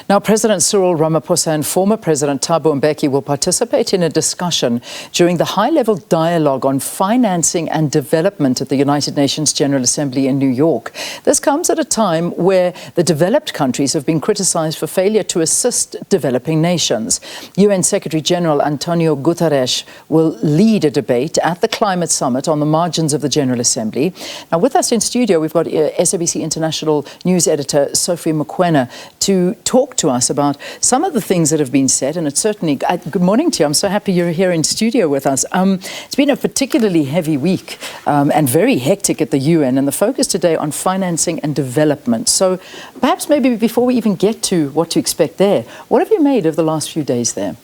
Now, President Cyril Ramaphosa and former President Thabo Mbeki will participate in a discussion during the high-level dialogue on financing and development at the United Nations General Assembly in New York. This comes at a time where the developed countries have been criticized for failure to assist developing nations. UN Secretary-General Antonio Guterres will lead a debate at the Climate Summit on the margins of the General Assembly. Now, with us in studio, we've got SABC International News Editor Sophie Mokoena to talk to us about some of the things that have been said, and it's certainly good morning to you. I'm so happy you're here in studio with us. It's been a particularly heavy week and very hectic at the UN, and the focus today on financing and development. So perhaps maybe before we even get to what to expect there, what have you made of the last few days there?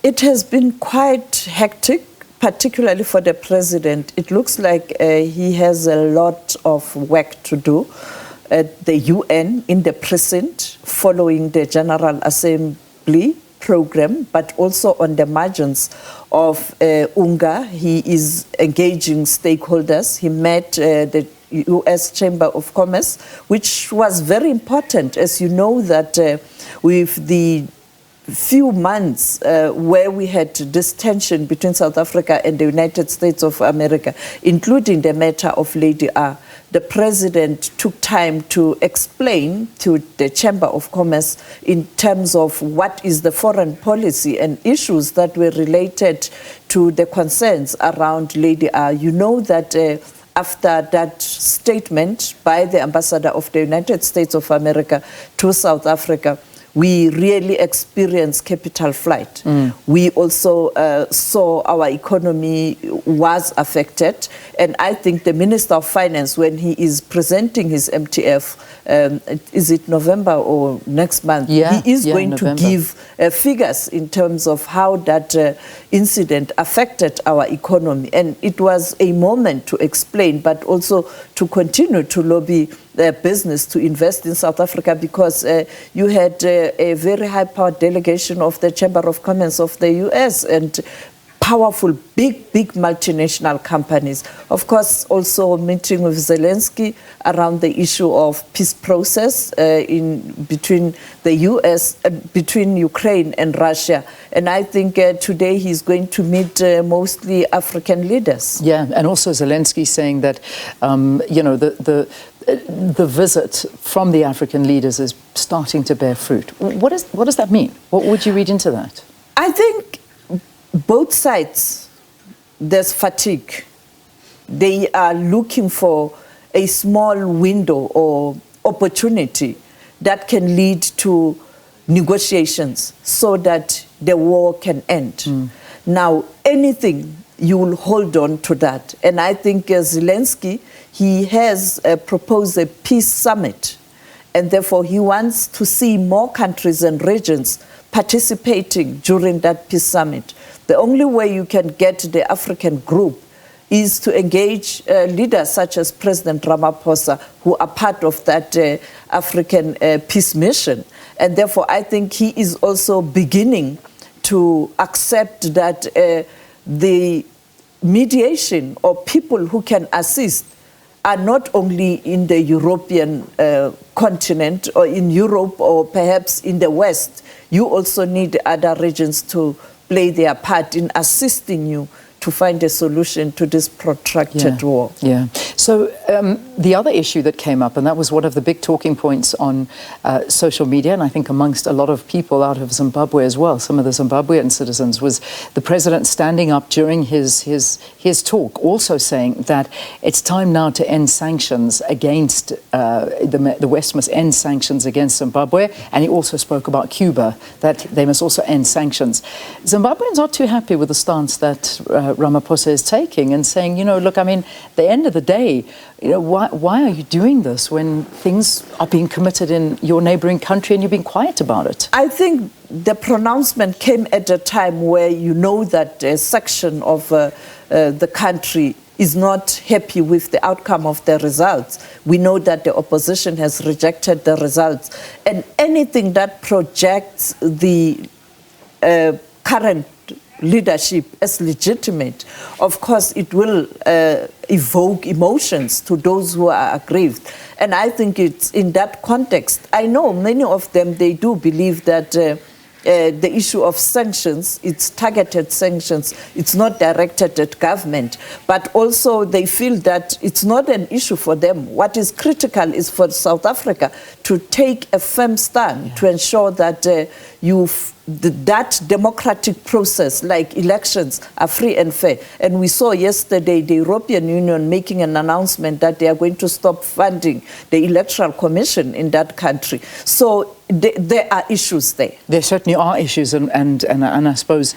It has been quite hectic, particularly for the president. It looks like he has a lot of work to do at the UN in the present, following the General Assembly program, but also on the margins of UNGA. He is engaging stakeholders. He met the U.S. Chamber of Commerce, which was very important, as you know, that with the few months where we had this tension between South Africa and the United States of America, including the matter of Lady R, the president took time to explain to the Chamber of Commerce in terms of what is the foreign policy and issues that were related to the concerns around Lady R. You know that after that statement by the ambassador of the United States of America to South Africa, we really experienced capital flight. We also saw our economy was affected. And I think the Minister of Finance, when he is presenting his MTF, is it November or next month? Yeah, he is going November. to give figures in terms of how that incident affected our economy. And it was a moment to explain, but also to continue to lobby business to invest in South Africa, because you had a very high-powered delegation of the Chamber of Commerce of the U.S. and powerful, big multinational companies. Of course, also meeting with Zelensky around the issue of peace process between the U.S., between Ukraine and Russia. And I think today he's going to meet mostly African leaders. Yeah, and also Zelensky saying that, you know, the visit from the African leaders is starting to bear fruit. What does that mean? What would you read into that? I think both sides, there's fatigue. They are looking for a small window or opportunity that can lead to negotiations so that the war can end. Now, anything, you will hold on to that. And I think Zelensky, he has proposed a peace summit, and therefore he wants to see more countries and regions participating during that peace summit. The only way you can get the African group is to engage leaders such as President Ramaphosa, who are part of that African peace mission. And therefore, I think he is also beginning to accept that the mediation or people who can assist are not only in the European continent or in Europe or perhaps in the West. You also need other regions to play their part in assisting you to find a solution to this protracted war. Yeah. So the other issue that came up, and that was one of the big talking points on social media, and I think amongst a lot of people out of Zimbabwe as well, some of the Zimbabwean citizens, was the president standing up during his talk, also saying that it's time now to end sanctions against, the West must end sanctions against Zimbabwe, and he also spoke about Cuba, that they must also end sanctions. Zimbabweans are too happy with the stance that Ramaphosa is taking and saying, you know, look, I mean, at the end of the day, you know, why are you doing this when things are being committed in your neighboring country and you're being quiet about it? I think the pronouncement came at a time where you know that a section of the country is not happy with the outcome of the results. We know that the opposition has rejected the results. And anything that projects the current leadership as legitimate, of course, it will evoke emotions to those who are aggrieved. And I think it's in that context. I know many of them, they do believe that the issue of sanctions, it's targeted sanctions, it's not directed at government, but also they feel that it's not an issue for them. What is critical is for South Africa to take a firm stand to ensure that that democratic process, like elections, are free and fair. And we saw yesterday the European Union making an announcement that they are going to stop funding the Electoral Commission in that country. So there are issues there. There certainly are issues, and I suppose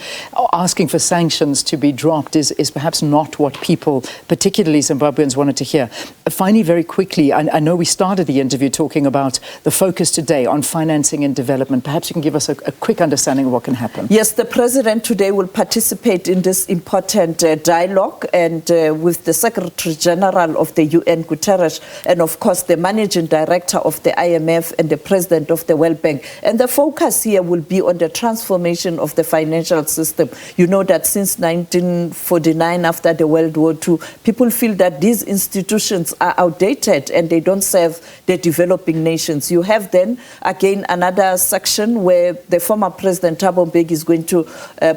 asking for sanctions to be dropped is perhaps not what people, particularly Zimbabweans, wanted to hear. Finally, very quickly, I know we started the interview talking about the focus today on financing and development. Perhaps you can give us a quick understanding of what can happen. Yes, the President today will participate in this important dialogue, and with the Secretary-General of the UN, Guterres, and of course the Managing Director of the IMF and the President of the World Bank. And the focus here will be on the transformation of the financial system. You know that since 1949, after the World War II, people feel that these institutions are outdated and they don't serve the developing nations. You have then, again, another section where the former President Thabo Mbeki is going to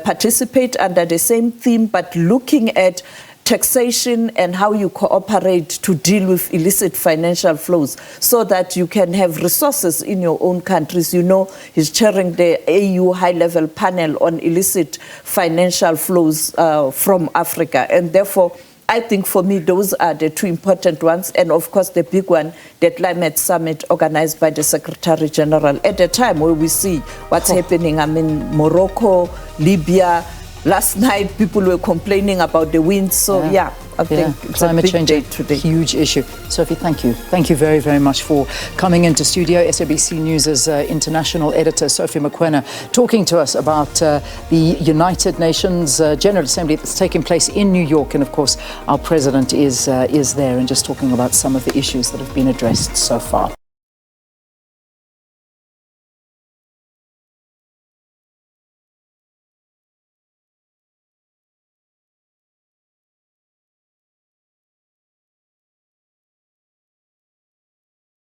participate under the same theme, but looking at taxation and how you cooperate to deal with illicit financial flows so that you can have resources in your own countries. You know, he's chairing the AU high-level panel on illicit financial flows from Africa. And therefore, I think for me, those are the two important ones. And of course, the big one, the climate summit organized by the Secretary-General at a time where we see what's happening. I mean, Morocco, Libya. Last night, people were complaining about the winds. So, I think it's climate a big change day today. Huge issue. Sophie, thank you. Thank you very, very much for coming into studio. SABC News' international editor, Sophie Mokoena, talking to us about the United Nations General Assembly that's taking place in New York. And, of course, our president is there, and just talking about some of the issues that have been addressed so far.